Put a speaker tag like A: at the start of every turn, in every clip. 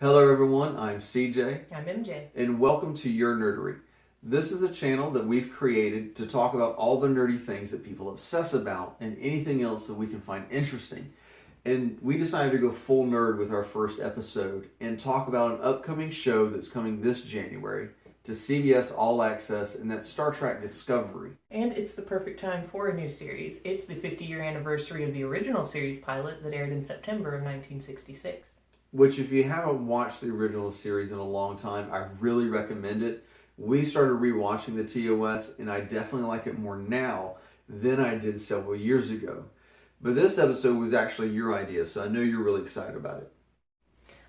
A: Hello everyone, I'm CJ.
B: I'm MJ.
A: And welcome to Your Nerdery. This is a channel that we've created to talk about all the nerdy things that people obsess about and anything else that we can find interesting. And we decided to go full nerd with our first episode and talk about an upcoming show that's coming this January to CBS All Access, and that's Star Trek Discovery.
B: And it's the perfect time for a new series. It's the 50-year anniversary of the original series pilot that aired in September of 1966.
A: Which, if you haven't watched the original series in a long time, I really recommend it. We started rewatching the TOS, and I definitely like it more now than I did several years ago. But this episode was actually your idea, so I know you're really excited about it.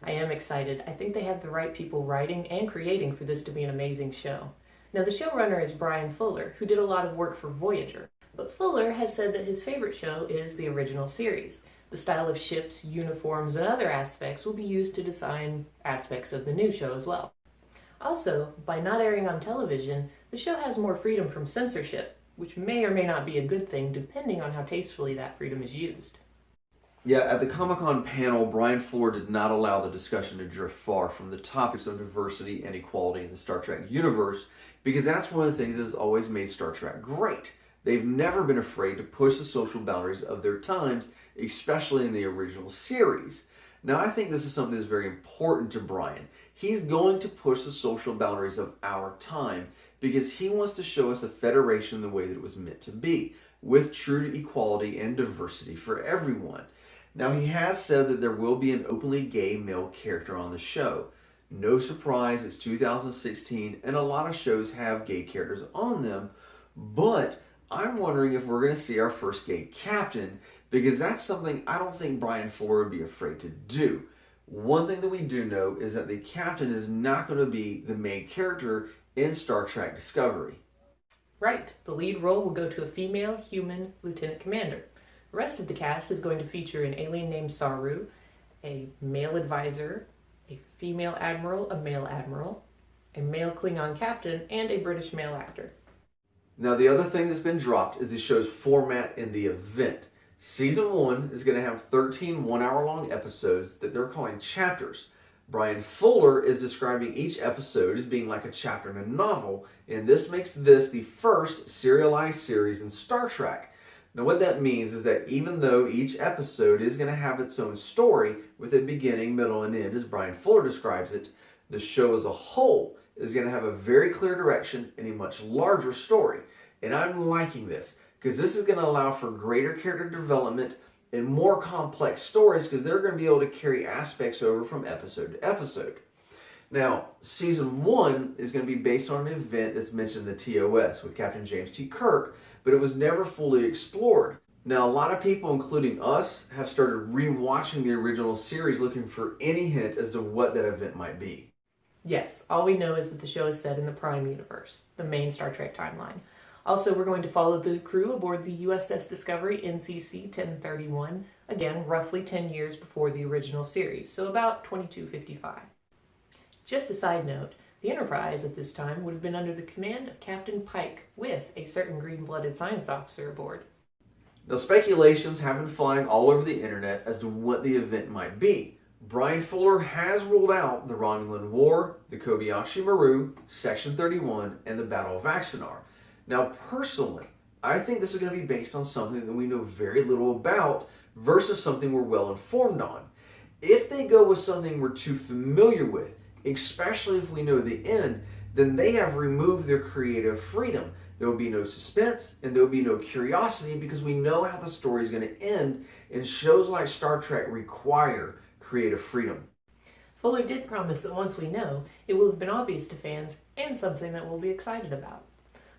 B: I am excited. I think they have the right people writing and creating for this to be an amazing show. Now, the showrunner is Bryan Fuller, who did a lot of work for Voyager. But Fuller has said that his favorite show is the original series. The style of ships, uniforms, and other aspects will be used to design aspects of the new show as well. Also, by not airing on television, the show has more freedom from censorship, which may or may not be a good thing depending on how tastefully that freedom is used.
A: Yeah, at the Comic-Con panel, Bryan Fuller did not allow the discussion to drift far from the topics of diversity and equality in the Star Trek universe, because that's one of the things that has always made Star Trek great. They've never been afraid to push the social boundaries of their times, especially in the original series. Now, I think this is something that's very important to Bryan. He's going to push the social boundaries of our time because he wants to show us a federation the way that it was meant to be, with true equality and diversity for everyone. Now, he has said that there will be an openly gay male character on the show. No surprise, it's 2016, and a lot of shows have gay characters on them, but I'm wondering if we're going to see our first gay captain, because that's something I don't think Bryan Fuller would be afraid to do. One thing that we do know is that the captain is not going to be the main character in Star Trek Discovery.
B: Right, the lead role will go to a female human lieutenant commander. The rest of the cast is going to feature an alien named Saru, a male advisor, a female admiral, a male Klingon captain, and a British male actor.
A: Now, the other thing that's been dropped is the show's format in the event. Season 1 is going to have 13 one-hour-long episodes that they're calling chapters. Bryan Fuller is describing each episode as being like a chapter in a novel, and this makes this the first serialized series in Star Trek. Now, what that means is that even though each episode is going to have its own story with a beginning, middle, and end, as Bryan Fuller describes it, the show as a whole is going to have a very clear direction and a much larger story. And I'm liking this because this is going to allow for greater character development and more complex stories because they're going to be able to carry aspects over from episode to episode. Now, season 1 is going to be based on an event that's mentioned in the TOS with Captain James T. Kirk, but it was never fully explored. Now, a lot of people, including us, have started rewatching the original series looking for any hint as to what that event might be.
B: Yes, all we know is that the show is set in the Prime universe, the main Star Trek timeline. Also, we're going to follow the crew aboard the USS Discovery NCC 1031, again, roughly 10 years before the original series, so about 2255. Just a side note, the Enterprise at this time would have been under the command of Captain Pike with a certain green-blooded science officer aboard.
A: Now, speculations have been flying all over the internet as to what the event might be. Bryan Fuller has ruled out the Romulan War, the Kobayashi Maru, Section 31, and the Battle of Axanar. Now, personally, I think this is going to be based on something that we know very little about versus something we're well informed on. If they go with something we're too familiar with, especially if we know the end, then they have removed their creative freedom. There will be no suspense and there will be no curiosity because we know how the story is going to end, and shows like Star Trek require creative freedom.
B: Fuller did promise that once we know, it will have been obvious to fans and something that we'll be excited about.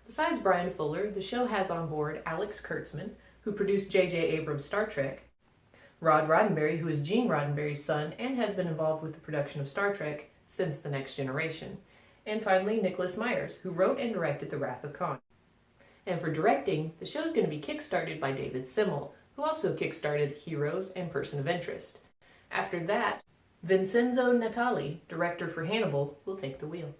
B: Besides Bryan Fuller, the show has on board Alex Kurtzman, who produced J.J. Abrams' Star Trek, Rod Roddenberry, who is Gene Roddenberry's son and has been involved with the production of Star Trek since The Next Generation, and finally Nicholas Myers, who wrote and directed The Wrath of Khan. And for directing, the show is going to be kickstarted by David Simmel, who also kickstarted Heroes and Person of Interest. After that, Vincenzo Natali, director for Hannibal, will take the wheel.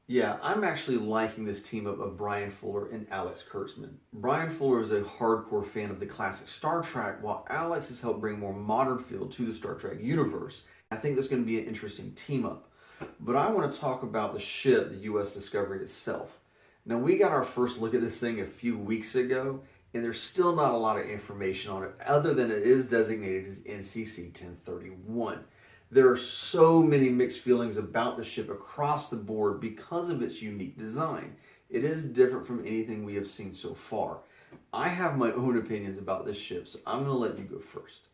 A: Yeah, I'm actually liking this team up of Brian Fuller and Alex Kurtzman. Brian Fuller is a hardcore fan of the classic Star Trek, while Alex has helped bring more modern feel to the Star Trek universe. I think that's going to be an interesting team up. But I want to talk about the ship, the U.S. Discovery itself. Now, we got our first look at this thing a few weeks ago, and there's still not a lot of information on it, other than it is designated as NCC 1031. There are so many mixed feelings about the ship across the board because of its unique design. It is different from anything we have seen so far. I have my own opinions about this ship, so I'm going to let you go first.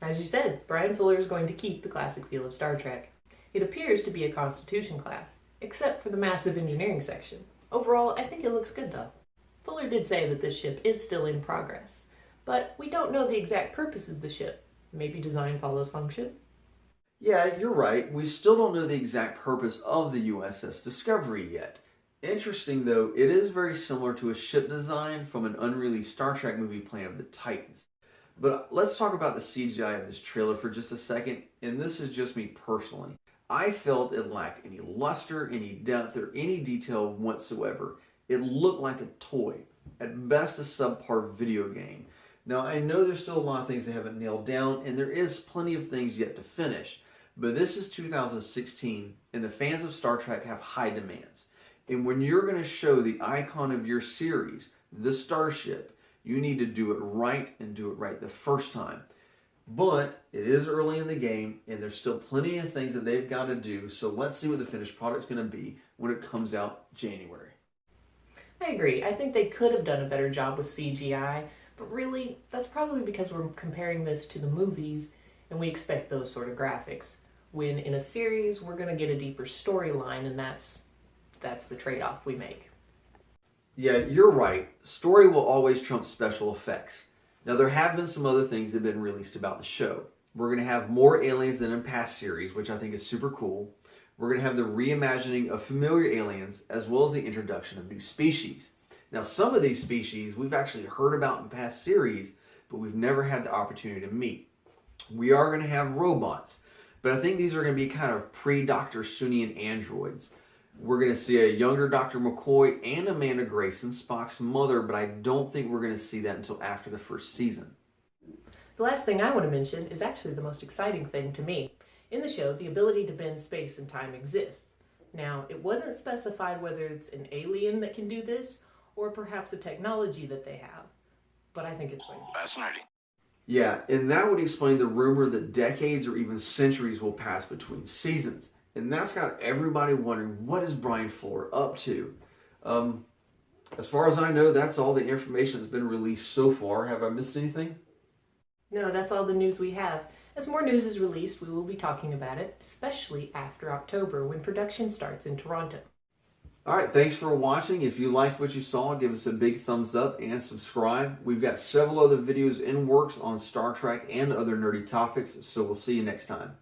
B: As you said, Brian Fuller is going to keep the classic feel of Star Trek. It appears to be a Constitution class, except for the massive engineering section. Overall, I think it looks good though. Fuller did say that this ship is still in progress, but we don't know the exact purpose of the ship. Maybe design follows function?
A: Yeah, you're right. We still don't know the exact purpose of the USS Discovery yet. Interesting though, it is very similar to a ship design from an unreleased Star Trek movie, Planet of the Titans. But let's talk about the CGI of this trailer for just a second, and this is just me personally. I felt it lacked any luster, any depth, or any detail whatsoever. It looked like a toy, at best a subpar video game. Now, I know there's still a lot of things they haven't nailed down, and there is plenty of things yet to finish. But this is 2016, and the fans of Star Trek have high demands. And when you're going to show the icon of your series, the Starship, you need to do it right and do it right the first time. But it is early in the game, and there's still plenty of things that they've got to do. So let's see what the finished product's going to be when it comes out January.
B: I agree. I think they could have done a better job with CGI, but really, that's probably because we're comparing this to the movies, and we expect those sort of graphics. When in a series, we're going to get a deeper storyline, and that's the trade-off we make.
A: Yeah, you're right. Story will always trump special effects. Now, there have been some other things that have been released about the show. We're going to have more aliens than in past series, which I think is super cool. We're going to have the reimagining of familiar aliens, as well as the introduction of new species. Now, some of these species we've actually heard about in past series, but we've never had the opportunity to meet. We are going to have robots, but I think these are going to be kind of pre-Dr. Sunian androids. We're going to see a younger Dr. McCoy and Amanda Grayson, Spock's mother, but I don't think we're going to see that until after the first season.
B: The last thing I want to mention is actually the most exciting thing to me. In the show, the ability to bend space and time exists. Now, it wasn't specified whether it's an alien that can do this, or perhaps a technology that they have. But I think it's going to be
C: fascinating.
A: Yeah, and that would explain the rumor that decades or even centuries will pass between seasons. And that's got everybody wondering, what is Brian Fuller up to? As far as I know, that's all the information that's been released so far. Have I missed anything?
B: No, that's all the news we have. As more news is released, we will be talking about it, especially after October when production starts in Toronto.
A: Alright, thanks for watching. If you liked what you saw, give us a big thumbs up and subscribe. We've got several other videos in works on Star Trek and other nerdy topics, so we'll see you next time.